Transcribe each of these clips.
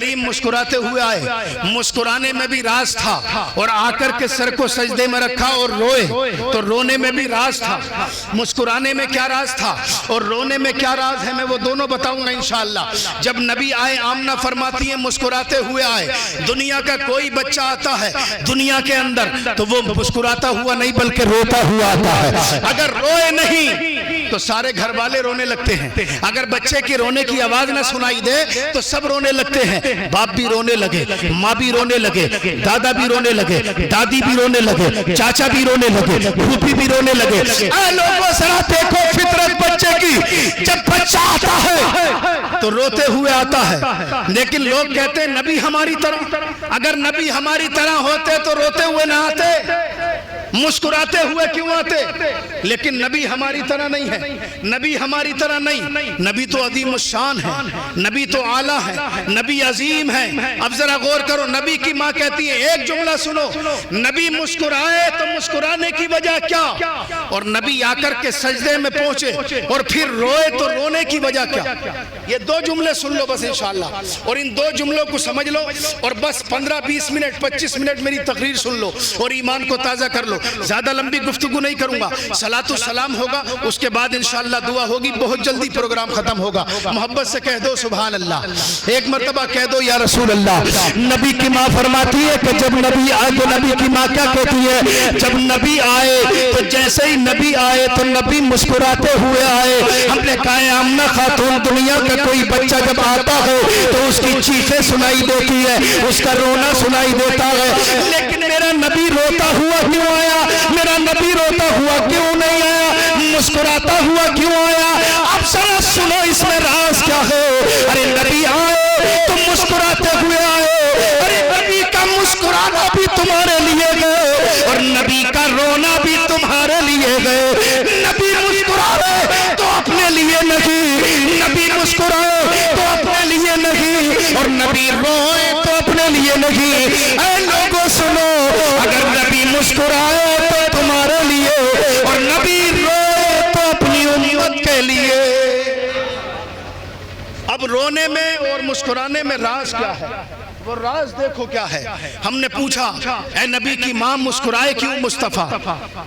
کریم مسکراتے ہوئے آئے, مسکرانے میں بھی راز تھا, اور آ کر کے سر کو سجدے میں رکھا اور روئے تو رونے میں بھی راز تھا. مسکرانے میں کیا راز تھا اور رونے میں کیا راز ہے, میں وہ دونوں بتاؤں گا انشاءاللہ. جب نبی آئے, آمنہ فرماتی ہیں مسکراتے ہوئے آئے. دنیا کا کوئی بچہ آتا ہے دنیا کے اندر تو وہ مسکراتا ہوا نہیں بلکہ روتا ہوا آتا ہے. اگر روئے نہیں تو سارے گھر والے رونے لگتے ہیں. اگر بچے کی رونے کی آواز نہ سنائی دے تو سب رونے لگتے ہیں. باپ بھی رونے لگے, ماں بھی رونے لگے, دادا بھی رونے لگے, دادی بھی رونے لگے, چاچا بھی رونے لگے, پھوپھی بھی رونے لگے. اے لوگوں ذرا دیکھو فطرت بچے کی, جب بچہ آتا ہے تو روتے ہوئے آتا ہے. لیکن لوگ کہتے ہیں نبی ہماری طرح, اگر نبی ہماری طرح ہوتے تو روتے ہوئے نہ آتے, مسکراتے ہوئے کیوں آتے. لیکن نبی ہماری طرح نہیں ہے, نبی ہماری طرح نہیں. نبی تو عظیم الشان ہے, نبی تو اعلیٰ ہے, نبی عظیم ہے. اب ذرا غور کرو, نبی کی ماں کہتی ہے, ایک جملہ سنو, نبی مسکرائے تو مسکرانے کی وجہ کیا, اور نبی آ کر کے سجدے میں پہنچے اور پھر روئے تو رونے کی وجہ کیا. یہ دو جملے سن لو بس انشاءاللہ, اور ان دو جملوں کو سمجھ لو, اور بس 15-20 منٹ 25 منٹ میری تقریر سن لو اور ایمان کو تازہ کر لو. زیادہ لمبی گفتگو نہیں کروں گا, صلاۃ و سلام ہوگا, اس کے بعد انشاءاللہ دعا ہوگی, بہت جلدی پروگرام ختم ہوگا. محبت سے کہہ دو سبحان اللہ, ایک مرتبہ کہہ دو یا رسول اللہ. نبی کی ماں فرماتی ہے کہ جب نبی آئے تو نبی کی ماں کیا کہتی ہے, جب نبی آئے تو جیسے ہی نبی آئے تو نبی مسکراتے ہوئے آئے. ہم نے کہا ہے آمنہ خاتون, دنیا کا کوئی بچہ جب آتا ہے تو اس کی چیخیں سنائی دیتی ہے, اس کا رونا سنائی دیتا ہے, لیکن میرا نبی روتا ہوا کیوں آیا, میرا نبی روتا ہوا کیوں نہیں آیا, مسکراتا ہوا کیوں آیا. اب ذرا سنو اس میں راز کیا ہے. ارے نبی آئے تو مسکراتے ہوئے آئے, ارے نبی کا مسکرانا بھی تمہارے لیے گئے اور نبی کا رونا بھی تمہارے لیے گئے. نبی مسکرائے تو اپنے لیے نہیں, نبی مسکرائے تو اپنے لیے نہیں, اور نبی روئے تو اپنے لیے نہیں. اے لوگوں سنو, اگر نبی مسکرائے تو تمہارے لیے اور نبی روئے تو اپنی امت کے لیے. اب رونے میں اور مسکرانے میں راز کیا ہے, وہ راز دیکھو کیا ہے. ہم نے پوچھا اے نبی کی ماں مسکرائے کیوں مصطفیٰ,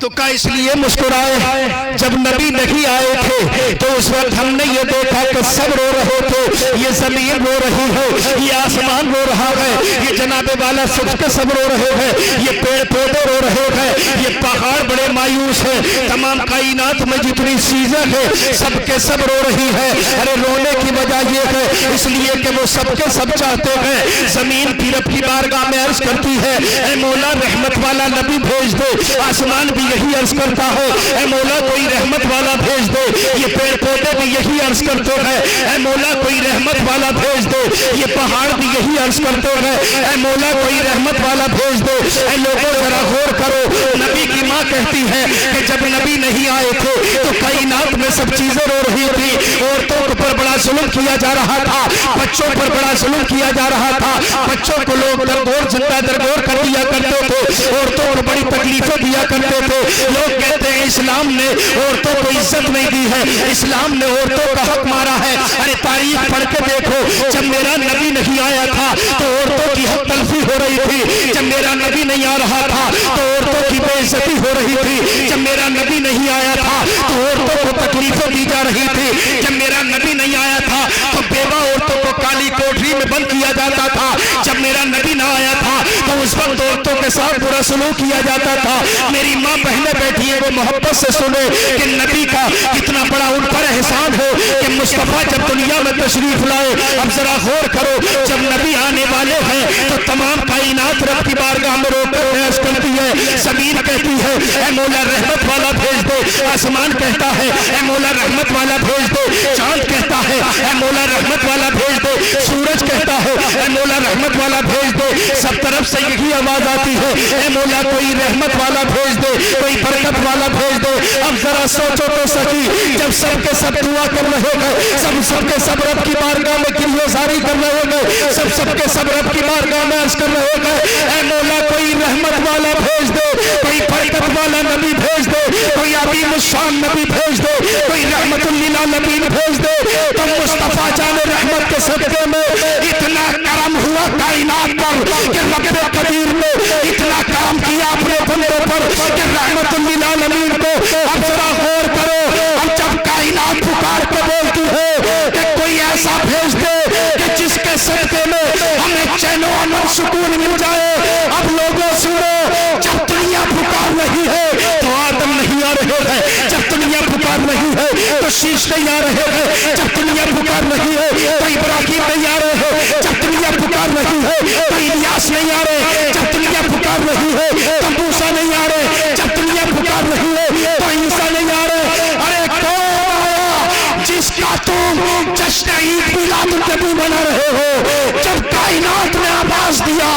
تو کہا اس لیے مسکرائے جب نبی نہیں آئے تھے تو اس وقت ہم نے یہ دیکھا کہ سب رو رہے تھے. یہ زمین رو رہی ہے, یہ آسمان رو رہا ہے, یہ جناب والا سب کے سب رو رہے ہیں, یہ پیڑ پودے رو رہے ہیں, یہ پہاڑ بڑے مایوس ہیں, تمام کائنات میں جتنی چیزیں ہیں سب کے سب رو رہی ہے. ارے رونے کی وجہ یہ ہے اس لیے کہ وہ سب کے سب چاہتے ہیں. زمین بھی رب کی بارگاہ میں عرض کرتی ہے اے مولا رحمت والا نبی بھیج دے. آسمان بھی یہی عرض کرتا ہے اے مولا کوئی رحمت والا بھیج دے. یہ پیڑ پودے بھی یہی عرض کرتے ہیں اے مولا کوئی رحمت والا بھیج دے. یہ پہاڑ بھی یہی عرض کرتے ہیں اے مولا کوئی رحمت والا بھیج دے. اے لوگوں ذرا غور کرو, نبی کی ماں کہتی ہے کہ جب نبی نہیں آئے تھے تو کائنات میں سب چیزیں رو رہی تھی. عورتوں پر بڑا ظلم کیا جا رہا تھا, بچوں پر بڑا ظلم کیا جا رہا تھا, بچوں کو لوگ درگور زندہ درگور کر دیا کرتے تھے, عورتوں کو بڑی تکلیفیں دیا کرتے تھے. لوگ کہتے ہیں اسلام نے عورتوں کو عزت نہیں دی ہے, اسلام نے عورتوں کا حق مارا ہے. ارے تاریخ پڑھ کے دیکھو, جب میرا نبی نہیں آیا تھا تو عورتوں کی حق تلفی ہو رہی تھی. جب میرا نبی نہیں آ رہا تھا تو عورتوں کی بے عزتی ہو رہی تھی. جب میرا نبی نہیں آیا تھا تو عورتوں کو تکلیفیں دی جا رہی تھی. جب میرا نبی نہیں آیا تھا تو بیوہ عورتوں کو کالی کوٹری میں بند کیا جاتا تھا. جب میرا نبی نہ آیا تھا تو اس وقت عورتوں کے ساتھ برا سلوک کیا جاتا تھا. میری ماں بہنیں بیٹھی ہیں, وہ محبت سے سنے کہ نبی کا کتنا بڑا ان پر احسان ہے کہ مصطفیٰ جب دنیا میں تشریف لائے. اب ذرا غور کرو, جب نبی آنے والے ہیں تو تمام کائنات رب کی بارگاہ میں رو کر بحث کرتی ہے. زمین کہتی ہے اے مولا رحمت والا بھیج دے, آسمان کہتا ہے اے مولا رحمت والا بھیج دے, چاند کہتا ہے اے مولا رحمت والا بھیج دے, سورج کہتا ہے اے مولا رحمت والا بھیج دے. سب طرف سے یہی آواز آتی ہے اے مولا کوئی رحمت والا بھیج دے, کوئی برکت والا بھیج دے. اب ذرا سوچو تو سکی, جب سب کے سب دعا کر رہے ہیں, سب کے سب رب کی بارگاہ میں گریہ زاری کر رہے ہیں, سب کے سب رب کی بارگاہ میں عرض کر رہے ہیں اے مولا کوئی رحمت والا بھیج دے, کوئی برکت والا نبی بھیج دے, کوئی عظیم الشان نبی بھیج دے, کوئی رحمت للعالمین بھیج دے. تو مصطفیٰ جان رحمت کے صدقے میں اتنا کرم ہوا ہوا کائنات پر کہ رب قدیر نے اتنا کام کیا اپنے بندوں پر کہ رحمت للعالمین کو اب ذرا غور کرو. اب جب کائنات پکار کے بولتی ہے کہ کوئی ایسا بھیج دے کہ جس کے صدقے میں ہمیں چین و امن سکون مل جائے. اب لوگوں سنو, جب دنیا پکار رہی ہے تو آدم نہیں آ رہے ہیں, جب دنیا پکار رہی ہے تو شیش نہیں آ رہے ہیں, جب دنیا پکار رہی ہے تو ابراہیم نہیں آ رہے ہیں, جب دنیا پکار رہی ہے تو الیاس نہیں آ رہے, جب دنیا پکار رہی ہے تو موسیٰ نہیں آ رہے, جب دنیا پکار رہی ہے تو عیسیٰ نہیں آ رہے. ارے کون آیا جس کا تم جشن عید میلاد النبی بنا رہے ہو؟ جب کائنات نے آواز دیا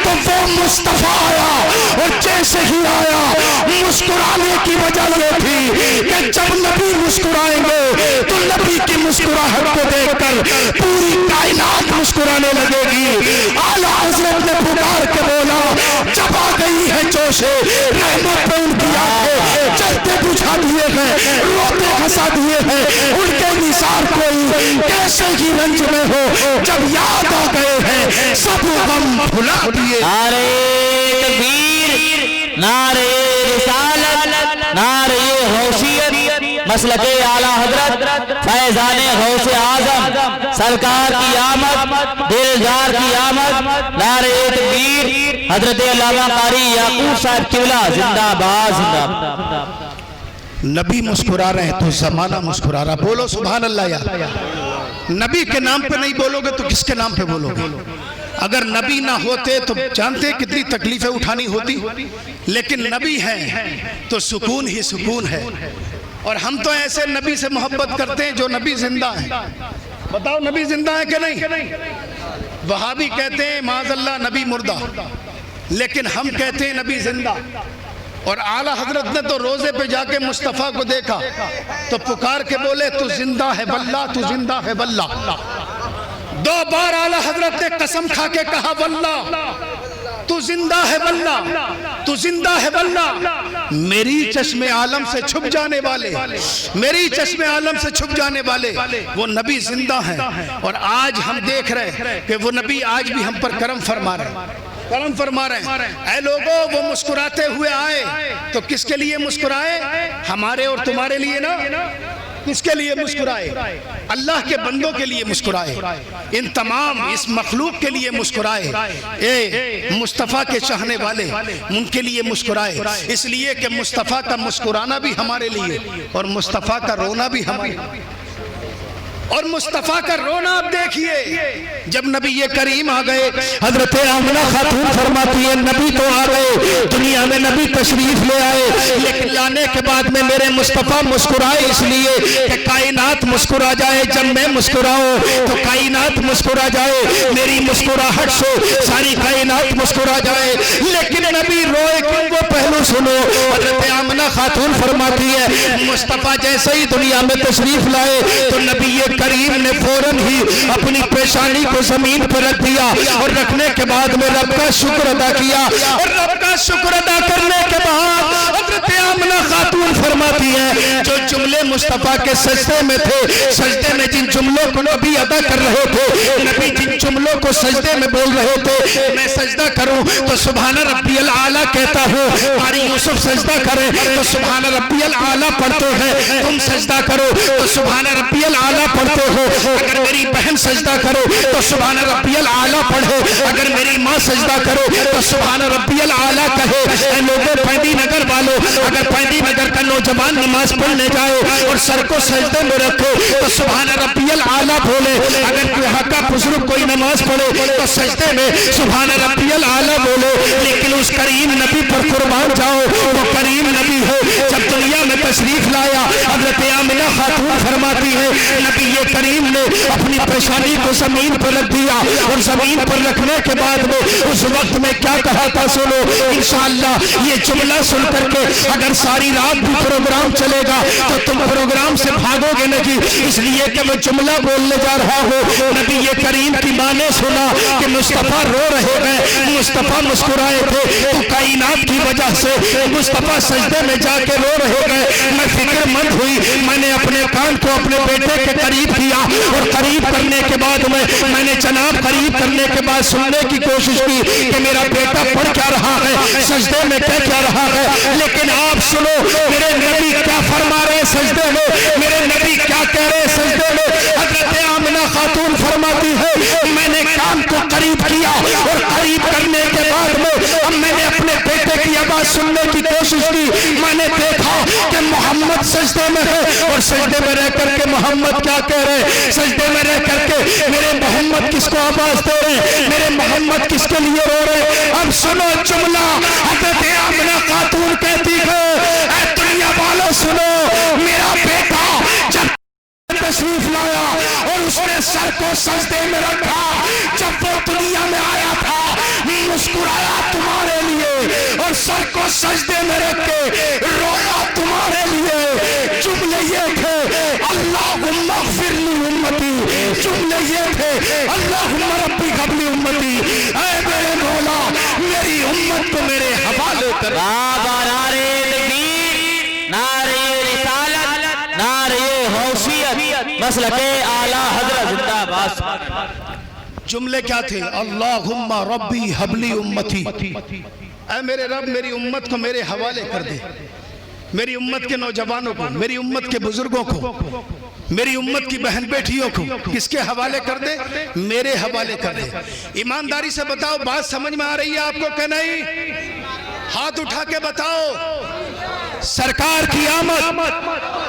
تو وہ مصطفیٰ آیا, اور جیسے ہی آیا مسکرانے کی وجہ یہ تھی کہ جب نبی مسکرائیں گے تو نبی کی مسکراہٹ کو دیکھ کر پوری کائنات مسکرانے لگے گی. اعلیٰ حضرت نے پکار کے بولا, جب آ گئی ہے جوش رحمت پہ ان کی آنکھیں چلتے بجھا دیے ہیں, روتے ہنسا دیے ہیں, ان کے نثار کوئی کیسے ہی رنج میں ہو, جب یاد آ گئے ہیں سب غم بھلا دیے. نعرہ تکبیر, نعرہ رسالت, نعرہ حوثیت, مسلک اعلیٰ حضرت فیضان غوث اعظم سرکار کی آمد, دلدار کی آمد. نعرہ تکبیر, حضرت علامہ قاری یعقوب صاحب قبلہ زندہ باد, زندہ باد. نبی مسکرا رہے ہیں تو زمانہ مسکرا رہا. بولو سبحان اللہ. یا نبی کے نام پہ نہیں بولو گے تو کس کے نام پہ بولو گے؟ اگر نبی نہ ہوتے تو جانتے کتنی تکلیفیں اٹھانی ہوتی, لیکن نبی ہیں تو سکون ہی سکون ہے. اور ہم تو ایسے نبی سے محبت کرتے ہیں جو نبی زندہ ہیں. بتاؤ نبی زندہ ہے کہ نہیں؟ وہابی کہتے ہیں معاذ اللہ نبی مردہ, لیکن ہم کہتے ہیں نبی زندہ. اور اعلیٰ حضرت نے تو روزے پہ جا کے مصطفیٰ کو دیکھا تو پکار کے بولے تو زندہ ہے واللہ, تو زندہ ہے واللہ. 2 بار اعلیٰ حضرت نے قسم کھا کے کہا واللہ تو زندہ ہے واللہ, تو زندہ ہے واللہ. میری چشم عالم سے چھپ جانے والے, میری چشم عالم سے چھپ جانے والے وہ نبی زندہ ہیں. اور آج ہم دیکھ رہے ہیں کہ وہ نبی آج بھی ہم پر کرم فرما رہے ہیں, کرم فرما رہے ہیں. اے لوگوں, وہ مسکراتے ہوئے آئے تو کس کے لیے مسکرائے؟ ہمارے اور تمہارے لیے نا. کس کے لیے مسکرائے؟ اللہ کے بندوں کے لیے مسکرائے, ان تمام اس مخلوق کے لیے مسکرائے. اے مصطفیٰ کے چاہنے والے, ان کے لیے مسکرائے. اس لیے کہ مصطفیٰ کا مسکرانا بھی ہمارے لیے اور مصطفیٰ کا رونا بھی ہمارے لیے. اور مصطفیٰ کا رونا آپ دیکھیے, جب نبی کریم آ گئے, حضرت آمنہ خاتون فرماتی ہے نبی تو آ گئے, دنیا میں نبی تشریف لے آئے, لیکن لانے کے بعد میں میرے مصطفیٰ مسکرائے اس لیے کہ کائنات مسکرا جائے. جب میں مسکراؤں تو کائنات مسکرا جائے, میری مسکراہٹ سے ساری کائنات مسکرا جائے. لیکن نبی روئے کیوں, وہ پہلو سنو. حضرت آمنہ خاتون فرماتی ہے مصطفیٰ جیسے ہی دنیا میں تشریف لائے تو نبی کریم نے فوراً ہی اپنی پیشانی کو زمین پر رکھ دیا, اور رکھنے کے بعد میں رب کا شکر ادا کیا. اور رب کا شکر ادا کرنے کے بعد حضرت آمنہ خاتون فرماتی ہے جو جملے مصطفیٰ کے سجدے میں تھے, سجدے میں جن جملوں کو نبی ادا کر رہے تھے, نبی جن جملوں کو سجدے میں بول رہے تھے, میں سجدہ کروں تو سبحان ربی الاعلیٰ کہتا ہوں, قاری یوسف سجدہ کرے تو سبحان ربی الاعلیٰ پڑھتے ہیں, تم سجدہ کرو تو سبحان ربی الاعلیٰ پڑھتے ہو. اگر میری بہن سجدہ کرو تو سبحان ربی الاعلیٰ پڑھے, اگر میری ماں سجدہ کرو تو سبحان ربی الاعلیٰ کہے. اے لوگوں پیندی نگر والوں, اگر پیندی نگر کا نوجوان نماز پڑھنے جائے اور سر کو سجدے میں رکھے تو سبحان ربی الاعلیٰ بولے, اگر کوئی حقہ بزرگ کوئی نماز پڑھے تو سجدے میں سبحان ربی الاعلیٰ بولے. لیکن اس کریم نبی پر قربان جاؤ, وہ کریم نبی ہے. جب دنیا میں تشریف لایا حضرت آمنہ خاتون فرماتی ہے نبی کریم نے اپنی پیشانی کو زمین پر رکھ دیا, اور زمین پر رکھنے کے بعد میں اس وقت میں کیا کہا تھا سنو. انشاءاللہ یہ جملہ سن کر کے اگر ساری رات بھی پروگرام چلے گا تو تم پروگرام سے بھاگو گے نہیں, اس لیے کہ میں جملہ بولنے جا رہا ہوں. نبی کریم کی ماں نے سنا کہ مصطفیٰ رو رہے ہیں, مصطفیٰ مسکرائے تھے, تو کائنات کی وجہ سے مصطفیٰ سجدے میں جا کے رو رہے ہیں. میں فکر مند ہوئی, میں نے اپنے کان کو اپنے بیٹے کے قریب قریب کیا اور قریب کرنے کے بعد میں نے جناب قریب کرنے کے بعد سننے کی کوشش کی کہ میرا بیٹا پڑھ کیا رہا ہے, سجدے میں کیا رہا ہے. لیکن آپ سنو میرے نبی کیا فرما رہے سجدے میں, میرے نبی کیا کہہ رہے سجدے میں. حضرت آمنہ خاتون فرماتی ہے میں نے کان کو قریب کیا اور قریب کرنے کے بعد میں نے اپنے بیٹے کی آواز سننے کی کوشش کی. میں نے دیکھا کہ محمد سجدے میں ہے اور سجدے میں رہ کر کے محمد کیا کہہ رہے, سجدے میں رہ کر کے میرے محمد کس کو آواز دے رہے, میرے محمد کس کے لیے رو رہے. اب سنو جملہ حضرت آمنہ خاتون کہتی ہے اے دنیا والوں سنو, میرا بیٹا جب تشریف لایا اور اس نے سر کو سجدے میں رکھا, جب وہ دنیا میں آیا تھا مسکرایا تمہارے لیے اور سر کو سجدے میں رکھ کے رویا تمہارے لیے. جملے یہ تھے اللہم اغفر لی امتی, جملے یہ تھے اللہم ربی ہب لی امتی, اے میرے مولا میری امت کو میرے حوالے کر. نعرہ تکبیر, نعرہ رسالت, نعرہ حوثیت, مسلک اعلیٰ حضرت زندہ باد. جملے کیا تھے, اللہم ربی ہب لی امتی, اے میرے رب میری امت کو میرے حوالے کر دے, میری امت کے نوجوانوں کو, میری امت کے بزرگوں کو, میری امت کی بہن بیٹیوں کو کس کے حوالے کر دے, میرے حوالے کر دے. ایمانداری سے بتاؤ بات سمجھ میں آ رہی ہے آپ کو کہ نہیں؟ ہاتھ اٹھا کے بتاؤ. سرکار کی آمد,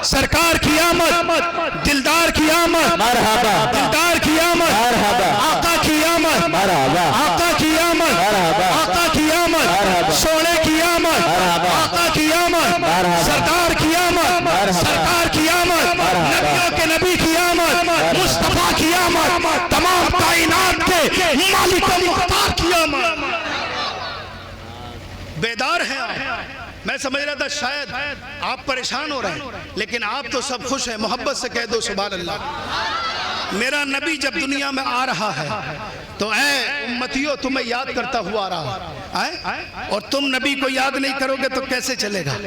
سرکار کی آمد, دلدار کی آمد, مرحبا, دلدار کی آمد, مرحبا, آقا کی آمد, مرحبا, آقا کی آمد, مرحبا, آقا کی آمد, سونے کی آمد, آقا کی آمد, سرکار کی آمد, سرکار کی آمد, نبیوں کے نبی کی آمد, مصطفیٰ کی آمد, تمام کائنات کے مالک و مختار کی آمد. بیدار ہیں آپ. میں سمجھ رہا تھا شاید آپ پریشان ہو رہے ہیں, لیکن آپ تو سب خوش ہیں. محبت سے کہہ دو سبحان اللہ. میرا نبی جب دنیا میں آ رہا ہے تو اے امتیوں تمہیں یاد کرتا ہوا آ رہا ہے, اور تم نبی کو یاد نہیں کرو گے تو کیسے چلے گا.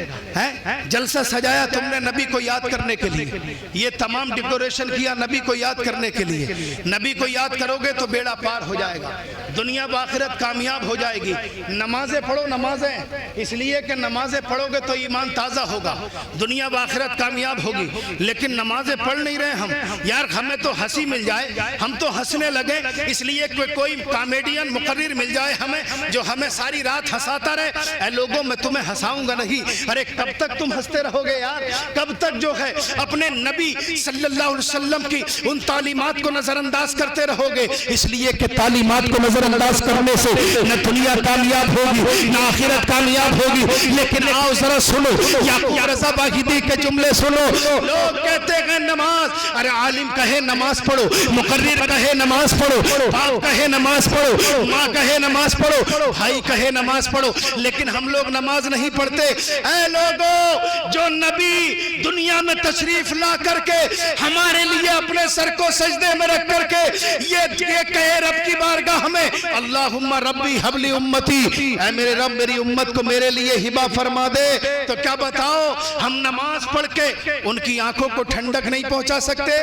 جلسہ سجایا تم نے نبی کو یاد کرنے کے لیے, یہ تمام ڈیکوریشن کیا نبی کو یاد کرنے کے لیے. نبی کو یاد کرو گے تو بیڑا پار ہو جائے گا, دنیا بآخرت کامیاب ہو جائے گی. نمازیں پڑھو, نمازیں اس لیے کہ نمازیں پڑھو گے تو ایمان تازہ ہوگا, دنیا بآخرت کامیاب ہوگی. لیکن نمازیں پڑھ نہیں رہے ہم, یار ہمیں تو ہنسی مل جائے, ہم تو ہنسنے لگے, اس لیے کوئی کامیڈین مقرر مل جائے ہمیں جو ہمیں ساری رات ہنساتا رہے. اے لوگوں میں تمہیں ہنساؤں گا نہیں. ارے کب تک تم ہنستے رہو گے یار, کب تک جو ہے اپنے نبی صلی اللہ علیہ وسلم کی ان تعلیمات کو نظر انداز کرتے رہو گے. اس لیے کہ تعلیمات کو نظر انداز کرنے سے نہ دنیا کامیاب ہوگی نہ آخرت کامیاب ہوگی. لیکن آؤ ذرا سنو یعقوب رضا باغیدی کے جملے سنو. لوگ کہتے ہیں نماز, ارے عالم کہے نماز پڑھو, مقرر کہے نماز پڑھو, باپ کہے نماز پڑھو, ماں کہے نماز پڑھو, بھائی کہے نماز پڑھو, لیکن ہم لوگ نماز نہیں پڑھتے. اے لوگو جو نبی دنیا میں تشریف لا کر کے ہمارے لیے اپنے سر کو سجدے میں رکھ کر کے یہ کہے رب کی بارگاہ میں اللہم ربی حب لی امتی, اے میرے رب میری امت کو میرے لیے ہبہ فرما دے, تو کیا بتاؤ ہم نماز پڑھ کے ان کی آنکھوں کو ٹھنڈک نہیں پہنچا سکتے؟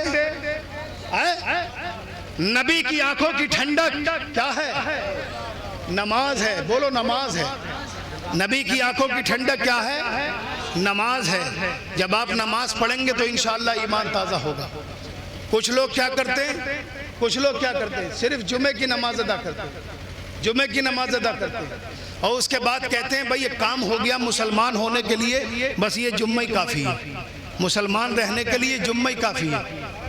نبی کی آنکھوں کی ٹھنڈک کیا ہے؟ نماز ہے. بولو نماز ہے. نبی کی آنکھوں کی ٹھنڈک کیا ہے؟ نماز ہے. جب آپ نماز پڑھیں گے تو انشاءاللہ ایمان تازہ ہوگا. کچھ لوگ کیا کرتے ہیں, کچھ لوگ کیا کرتے ہیں, صرف جمعے کی نماز ادا کرتے ہیں, جمعے کی نماز ادا کرتے ہیں, اور اس کے بعد کہتے ہیں بھئی یہ کام ہو گیا مسلمان ہونے کے لیے, بس یہ جمعہ ہی کافی ہے, مسلمان رہنے کے لیے جمعہ ہی کافی ہے.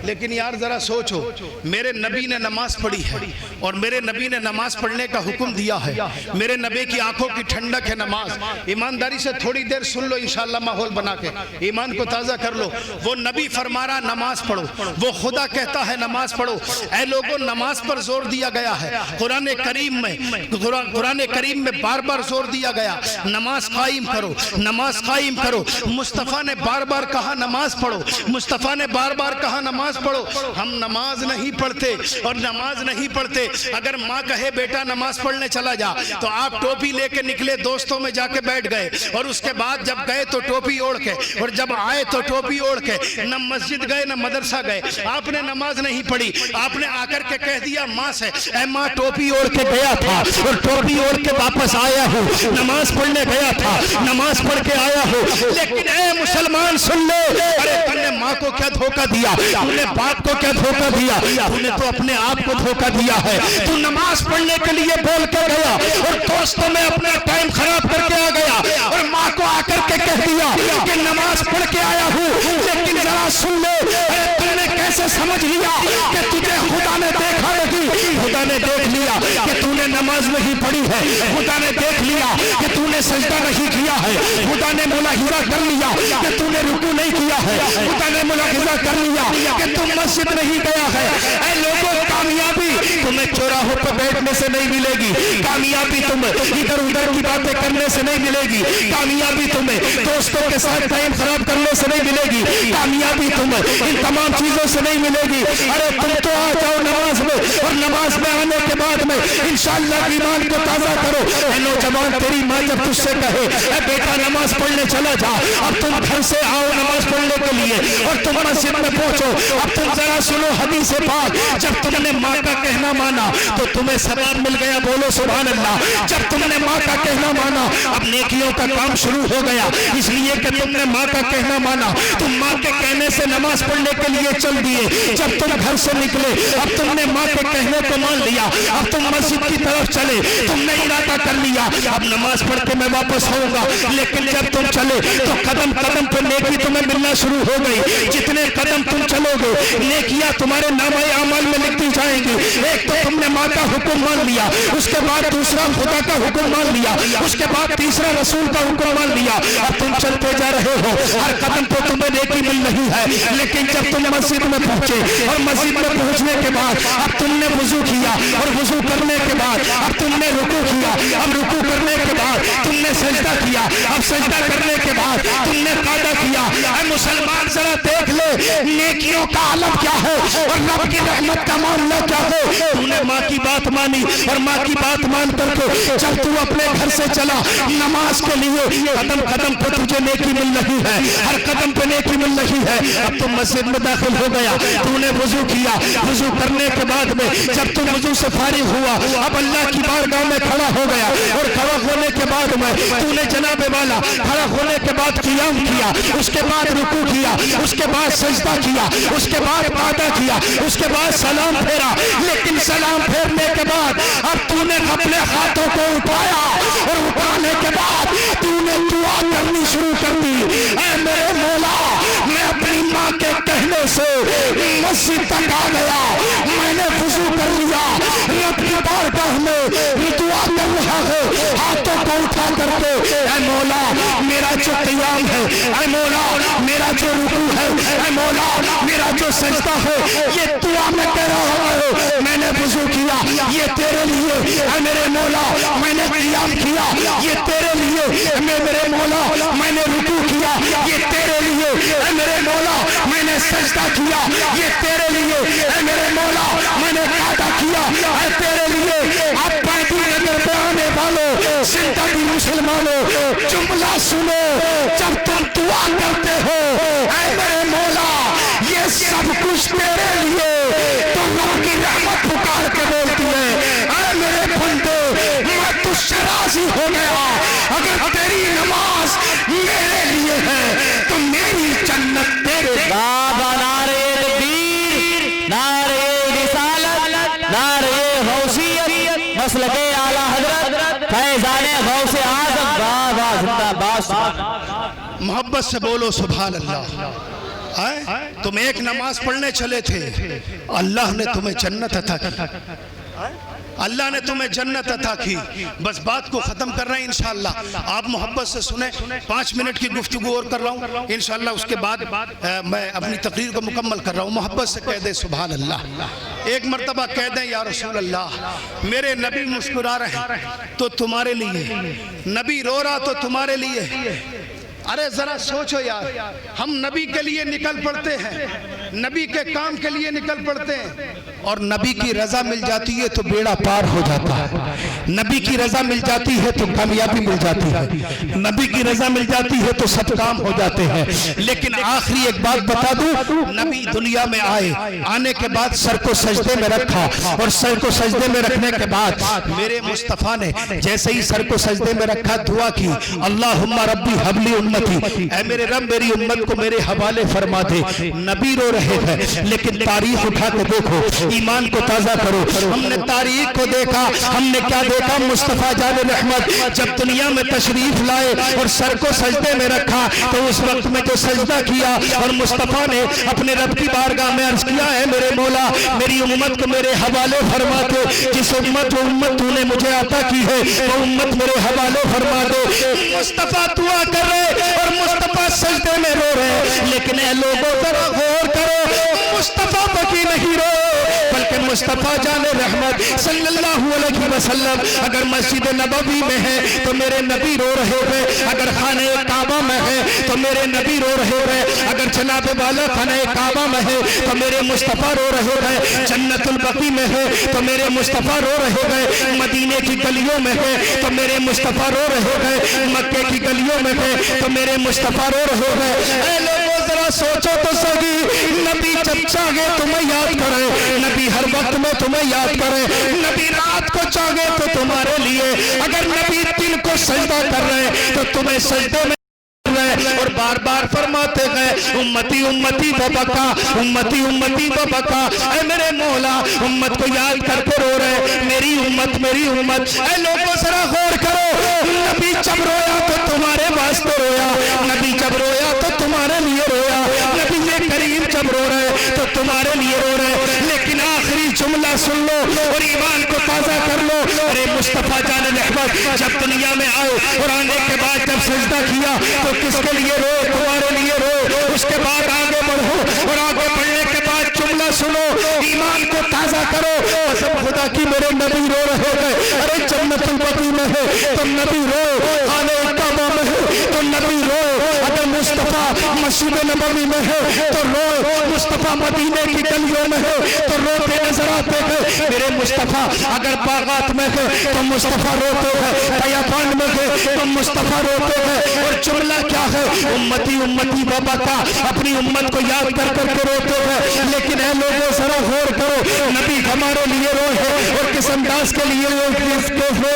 لیکن یار ذرا سوچو, میرے نبی نے نماز پڑھی ہے اور میرے نبی نے نماز پڑھنے کا حکم دیا ہے. میرے نبی کی آنکھوں کی ٹھنڈک ہے نماز. ایمانداری سے تھوڑی دیر سن لو, انشاءاللہ ماحول بنا کے ایمان کو تازہ کر لو. وہ نبی فرما رہا نماز پڑھو, وہ خدا کہتا ہے نماز پڑھو. اے لوگوں نماز پر زور دیا گیا ہے قرآن کریم میں بار بار زور دیا گیا نماز قائم کرو, نماز قائم کرو. مصطفیٰ نے بار بار کہا نماز پڑھو, مصطفیٰ نے بار بار کہا نماز نماز پڑھو. ہم نماز نہیں پڑھتے اور نماز نہیں پڑھتے. اگر ماں کہے بیٹا نماز پڑھنے چلا جا تو آپ ٹوپی لے کے نکلے, دوستوں میں جا کے بیٹھ گئے, اور اس کے بعد جب گئے تو ٹوپی اوڑھ کے, اور جب آئے تو ٹوپی اوڑھ کے, نہ مسجد گئے نہ مدرسہ گئے, آپ نے نماز نہیں پڑھی. آپ نے آ کر کے کہہ دیا ماں سے, اے ماں ٹوپی اوڑھ کے گیا تھا اور ٹوپی اوڑھ کے واپس آیا ہوں, نماز پڑھنے گیا تھا, نماز پڑھ کے آیا ہوں. لیکن اے مسلمان سن لے, ارے تم نے ماں کو کیا دھوکہ دیا, تم نے باپ کو کیا دھوکہ دیا, تم نے تو اپنے آپ کو دھوکہ دیا ہے. تو نماز پڑھنے کے لیے بول کے گیا اور دوستوں میں اپنا ٹائم خراب کر کے آ گیا, اور ماں کو آ کر کے کہہ دیا کہ نماز پڑھ کے آیا ہوں. لیکن ذرا سن لے, تم نے کیسے سمجھ لیا کہ تجھے خدا نے دیکھا نہیں؟ خدا نے دیکھ لیا کہ تو نے نماز نہیں پڑھی ہے, خدا نے دیکھ لیا کہ تو نے سجدہ نہیں کیا ہے, خدا نے ملاحظہ کر لیا کہ تو نے رکوع نہیں کیا ہے, خدا نے ملاحظہ کر لیا کہ تم مسجد نہیں گیا ہے. اے لوگوں, کامیابی تمہیں چوراہوں پہ بیٹھنے سے نہیں ملے گی, کامیابی تمہیں ادھر ادھر کی باتیں کرنے سے نہیں ملے گی, کامیابی تمہیں دوستوں کے ساتھ ٹائم خراب کرنے سے نہیں ملے گی, کامیابی تمہیں ان تمام چیزوں سے نہیں ملے گی. ارے تم تو آ جاؤ نماز میں, اور نماز میں آنے کے بعد میں انشاءاللہ ایمان کو تازہ کرو. اے نوجوان, تیری ماں جب تجھ سے کہے اے بیٹا نماز پڑھنے چلا جا, اب تم گھر سے آؤ نماز پڑھنے کے لیے اور تم مسجد میں پہنچو. اب تم ذرا سنو حدیث پاک, جب تم نے ماں کا کہنا مانا تو تمہیں ثواب مل گیا, بولو سبحان اللہ. جب تم نے ماں کا کہنا مانا, اب نیکیوں کا کام شروع ہو گیا, اس لیے کہ تم نے ماں کا کہنا مانا. تم ماں کے کہنے سے نماز پڑھنے کے لیے چل دیے. جب تم گھر سے نکلے, اب تم نے ماں کے کہنے کو مان لیا, اب تم مسجد کی طرف چلے, تم نے ارادہ کر لیا اب نماز پڑھ کے میں واپس آؤں گا. لیکن جب تم چلے تو قدم قدم پہ نیکی تمہیں ملنا شروع ہو گئی. جتنے قدم تم چلو گے نیکیاں تمہارے نامہ اعمال میں لکھتی جائیں گی. ایک تو تم نے ماں کا حکم مان لیا, اس کے بعد دوسرا خدا کا حکم مان لیا, اس کے بعد تیسرا رسول کا حکم مان لیا. اب تم چلتے جا رہے ہو, ہر قدم پہ تمہیں نیکی مل رہی ہے. لیکن جب تم مسجد میں پہنچے اور مسجد میں پہنچنے کے بعد اب تم نے وضو کیا, اور وضو کرنے کے بعد اب تم نے رکوع کیا, اب رکوع کرنے کے بعد تم نے سجدہ کیا, اب سجدہ کرنے کے بعد تم نے قعدہ کیا. اے مسلمان ذرا دیکھ لے نیکیوں کا عالم کیا ہے اور رب کی رحمت کا معاملہ کیا ہے. تم نے ماں کی بات مانی, اور ماں کی بات مان کر کے جب تو اپنے گھر سے چلا نماز کے لیے, قدم قدم پہ تجھے نیکی مل رہی ہے, ہر قدم پہ نیکی مل رہی ہے. اب تم مسجد میں داخل ہو گیا, تو نے وضو کیا, وضو کرنے کے بعد میں جب تم وضو سے فارغ ہوا, اب اللہ کی بارگاہ میں کھڑا ہو گیا, اور کھڑا ہونے کے بعد میں تو نے جناب والا کھڑا ہونے کے بعد قیام کیا, اس کے بعد رکوع کیا, اس کے بعد سجدہ کیا, اس کے بعد قعدہ کیا, اس کے بعد سلام پھیرا. لیکن سلام پھیرنے کے بعد اب تو نے اپنے ہاتھوں کو اٹھایا, اور اٹھانے کے بعد تو نے دعا کرنی شروع کر دی. اے میرے مولا, میں اپنی ماں کے کہنے سے مسجد تک آ گیا, میں نے وضو کر لیا, رب کی بارگاہ میں دعا کر رہا ہے ہاتھوں کو اٹھا کر کے. اے مولا, میرا جو قیام ہے, اے مولا میرا جو رکوع ہے, اے مولا میرا جو سجدہ ہے, یہ دعا میں کہہ رہا ہوں. میں نے وضو کیا, یہ تیرے لیے. اے میرے مولا, میں نے قیام کیا, یہ تیرے لیے. اے میرے مولا, میں نے رکوع کیا, یہ تیرے لیے. اے میرے مولا, میں نے سجدہ کیا, یہ تیرے لیے. اے میرے مولا, میں نے قعدہ کیا, اے تیرے لیے. اب بیٹھی نظر پہ آنے والوں, زندگی مسلمانوں, جملہ سنو, جب تم دعا کرتے ہو اے میرے مولا یہ سب کچھ تیرے لیے, تو رب کی رحمت پکار کے بولتی ہے اے میرے بندے, میں تجھ سے راضی ہو گیا. اگر تیری نماز میرے لیے ہے تو میری جنت تیرے. بابا نعرہ تکبیر, نعرہ رسالت, نعرہ غوثیت, مسلک اعلیٰ حضرت فیضان غوث اعظم. بابا زندہ باد. محبت سے بولو سبحان اللہ. تم ایک نماز پڑھنے چلے تھے, اللہ نے تمہیں جنت عطا کی, اللہ نے تمہیں جنت عطا کی. بس بات کو ختم کر رہے ہیں انشاءاللہ. آپ محبت سے سنیں, 5 منٹ کی گفتگو اور کر رہا ہوں انشاءاللہ. اس کے بعد میں اپنی تقریر کو مکمل کر رہا ہوں. محبت سے کہہ دیں سبحان اللہ, ایک مرتبہ کہہ دیں یا رسول اللہ. میرے نبی مسکرا رہے تو تمہارے لیے, نبی رو رہا تو تمہارے لیے. ارے ذرا سوچو یار، ہم نبی کے لیے نکل پڑتے ہیں، نبی کے کام کے لیے نکل پڑتے ہیں، اور نبی کی رضا مل جاتی ہے تو بیڑا پار ہو جاتا ہے، نبی کی رضا مل جاتی ہے تو کامیابی مل جاتی ہے، نبی کی رضا مل جاتی ہے تو سب کام ہو جاتے ہیں۔ لیکن آخری ایک بات بتا دوں، نبی دنیا میں آنے کے بعد سر کو سجدے میں رکھا، اور سر کو سجدے میں رکھنے کے بعد میرے مصطفیٰ نے جیسے ہی سر کو سجدے میں رکھا دعا کی، اللہم ربی حبلی امتی، اے میرے رب میری امت کو میرے حوالے فرما دے۔ نبی رو رہے ہیں، لیکن تاریخ اٹھا کے دیکھو، ایمان کو تازہ کرو۔ ہم نے تاریخ کو دیکھا، ہم نے کیا دیکھا؟ مصطفیٰ جان رحمت جب دنیا میں تشریف لائے اور سر کو سجدے میں رکھا تو اس وقت میں جو سجدہ کیا، اور مصطفیٰ نے اپنے رب کی بارگاہ میں عرض کیا، اے میرے مولا میری امت کو میرے حوالے فرما دے، جس امت تو نے مجھے عطا کی ہے وہ امت میرے حوالے فرما دے۔ مصطفیٰ دعا کر رہے اور مصطفیٰ سجدے میں رو رہے، لیکن اے لوگوں ذرا غور کرو، مصطفیٰ بکی نہیں رو، بلکہ مصطفیٰ جان رحمت صلی اللہ علیہ وسلم اگر مسجد نبوی میں ہے تو میرے نبی رو رہے ہیں، اگر خانہ کعبہ میں ہے تو میرے نبی رو رہے ہیں، اگر جناب والا خانہ کعبہ میں ہے تو میرے مصطفیٰ رو رہے ہیں، جنت البقیع میں ہے تو میرے مصطفیٰ رو رہے ہیں، مدینے کی گلیوں میں ہے تو میرے مصطفیٰ رو رہے ہیں، مکے کی گلیوں میں ہے تو میرے مصطفیٰ رو رہے ہیں۔ اے لوگوں ذرا سوچو تو صحیح، نبی جب چاہے تمہیں یاد کرے، نبی ہر وقت میں تمہیں یاد کرے، نبی رات کو چاہے تو تمہارے لیے، اگر نبی دل کو سجدہ کر رہے تو تمہیں سجدے میں اور بار بار فرماتے گئے، امتی امتی و بکا، امتی امتی و بکا، اے میرے مولا امت کو یاد کر کے رو رہے، میری امت میری امت۔ اے لوگوں ذرا غور کرو، نبی جب رویا تو تمہارے واسطے رویا، نبی جب رویا تو تمہارے لیے رویا، نبی یہ کریم جب رو رہے تو تمہارے لیے رو رہے۔ لیکن آخری جملہ سن لو اور ایمان کو تازہ کر لو، ارے مصطفیٰ جان رحمت جب دنیا میں آئے اور آنے کے بعد جب سجدہ کیا تو کس کے لیے رو؟ تمہارے لیے رو۔ اس کے بعد آگے بڑھو اور آگے بڑھنے کے بعد جملہ سنو، ایمان کو تازہ کرو، قسم خدا کی میرے نبی رو رہے ہیں، ارے جنت البقیع میں ہے تو نبی رو، خانہ کعبہ میں ہے تو نبی رو، اگر مصطفیٰ مسجد نبوی میں ہے تو رو، مصطفیٰ مدینے کی گلیوں میں ہے تو روتے نظر آتے ہیں، میرے مصطفیٰ اگر باغات میں ہے تو مصطفیٰ روتے ہیں، بیابان میں ہے تو مصطفیٰ روتے ہیں۔ اور جملہ کیا ہے؟ امتی امتی و بکا، اپنی امت کو یاد کر کر کے روتے ہیں۔ لیکن اے لوگوں ذرا غور کرو، نبی ہمارے لیے روئے ہیں اور کس انداز کے لیے روئے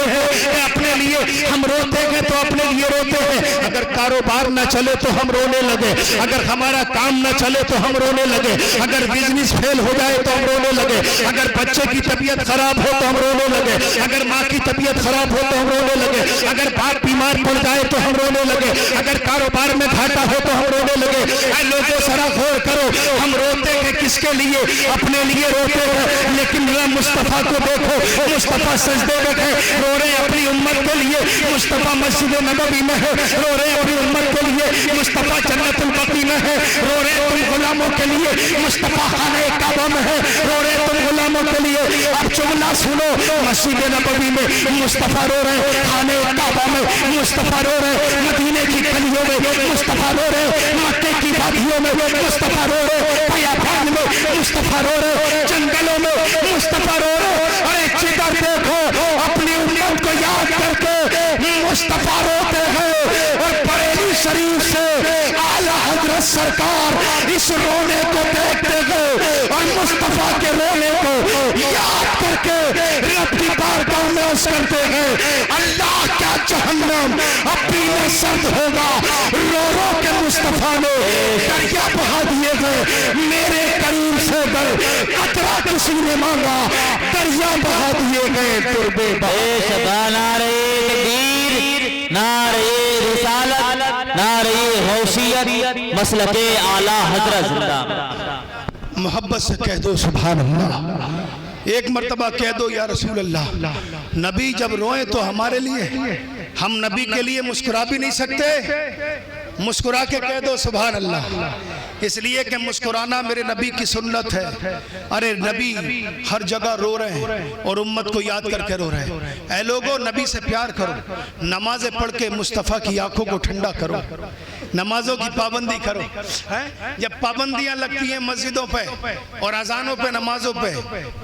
ہیں؟ اپنے لیے ہم روتے ہیں تو اپنے لیے روتے ہیں، اگر کاروبار نہ چلے تو ہم رونے لگے، اگر ہمارا کام نہ چلے تو ہم رونے لگے، اگر بزنس فیل ہو جائے تو ہم رونے لگے، اگر بچے کی طبیعت خراب ہو تو ہم رونے لگے، اگر ماں کی طبیعت خراب ہو تو ہم رونے لگے، اگر باپ بیمار پڑ جائے تو ہم رونے لگے، اگر کاروبار میں گھاٹا ہو تو ہم رونے لگے۔ اے لوگوں ذرا غور کرو، ہم روتے ہیں کس کے لیے؟ اپنے لیے روتے ہیں، لیکن مصطفیٰ کو دیکھو، مصطفیٰ سجدے میں ہے، رو رہے اپنی امت کے لیے، مصطفیٰ مسجد نبوی میں ہے، رو رہے اپنی امت کے لیے، مصطفیٰ جنت البقیع میں ہے، رو رہے تم غلاموں کے لیے، مصطفیٰ خانہ کعبہ میں ہے، رو رہے تم غلاموں کے لیے۔ اب جملہ سنو، مسجد نبوی میں مصطفیٰ رو رہے، خانہ کعبہ میں مصطفیٰ رو رہے، مدینے کی گلیوں میں مصطفیٰ رو رہے، مکے کی وادیوں میں مصطفیٰ رو رہے، بیابان میں مصطفیٰ رو رہے، جنگلوں میں مصطفیٰ رو رہے۔ اور ایک چیز دیکھو، اپنی امت کو یاد کر کے مصطفیٰ روتے ہیں، اور بریلی شریف سے اعلیٰ حضرت سرکار اس رونے کو دیکھتے ہیں اور مصطفیٰ کے رونے کو یاد کر کے رب کی بارگاہ میں عرض کرتے ہیں، اللہ کیا جہنم اب بھی نہ سرد ہوگا، رو رو کے مصطفیٰ نے دریا بہا دیے گئے، میرے کریم سے در قطرہ کسی نے مانگا، دریا بہا دیے گئے، تربے بہا۔ نعرہ تکبیر، نعرہ رسالت، نعرہ غوثیت، مسلک اعلیٰ حضرت زندہ۔ محبت سے کہہ دو سبحان اللہ، ایک مرتبہ کہہ دو یا رسول اللہ۔ نبی جب روئیں تو ہمارے لیے، ہم نبی کے لیے مسکرا بھی نہیں سکتے، مسکرا کے کہہ دو سبحان اللہ، اس لیے کہ مسکرانا میرے نبی کی سنت ہے۔ ارے نبی ہر جگہ رو رہے ہیں اور امت کو یاد کر کے رو رہے ہیں۔ اے لوگوں، نبی سے پیار کرو، نمازیں پڑھ کے مصطفیٰ کی آنکھوں کو ٹھنڈا کرو، نمازوں کی پابندی کرو۔ جب پابندیاں لگتی ہیں مسجدوں پہ اور اذانوں پہ، نمازوں پہ،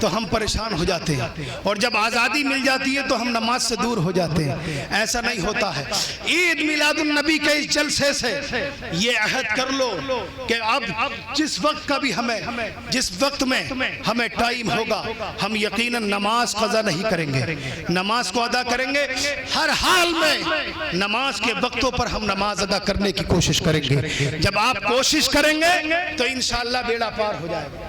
تو ہم پریشان ہو جاتے ہیں، اور جب آزادی مل جاتی ہے تو ہم نماز سے دور ہو جاتے ہیں۔ ایسا نہیں ہوتا ہے۔ عید میلاد النبی کے اس جلسے سے یہ عہد کر لو کہ اب جس وقت کا بھی جس وقت میں ہمیں ٹائم ہوگا، ہم یقیناً نماز قضا نہیں کریں گے، نماز کو ادا کریں گے۔ ہر حال میں نماز کے وقتوں پر ہم نماز ادا کرنے کی کوشش کریں گے۔ جب آپ کوشش کریں گے تو انشاءاللہ بیڑا پار ہو جائے گا،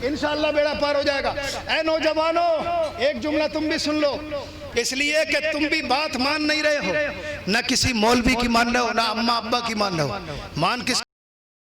انشاءاللہ بیڑا پار ہو جائے گا۔ اے نوجوانوں، ایک جملہ تم بھی سن لو، اس لیے کہ تم بھی بات مان نہیں رہے ہو، نہ کسی مولوی کی مان رہے ہو، نہ اماں ابا کی مان رہے ہو، مان کس